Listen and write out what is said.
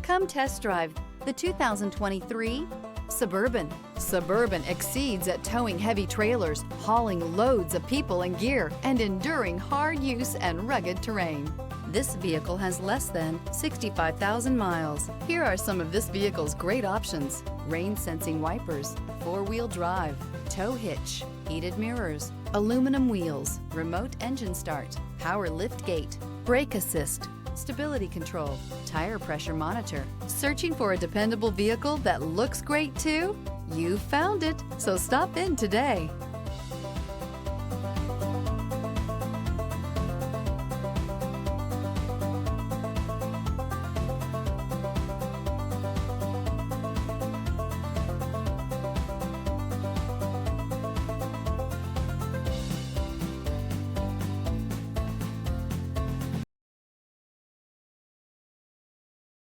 Come test drive the 2023 Suburban. Suburban exceeds at towing heavy trailers, hauling loads of people and gear, and enduring hard use and rugged terrain. This vehicle has less than 65,000 miles. Here are some of this vehicle's great options: rain-sensing wipers, four-wheel drive, tow hitch, heated mirrors, aluminum wheels, remote engine start, power lift gate, brake assist, stability control, tire pressure monitor. Searching for a dependable vehicle that looks great too? You found it, so stop in today.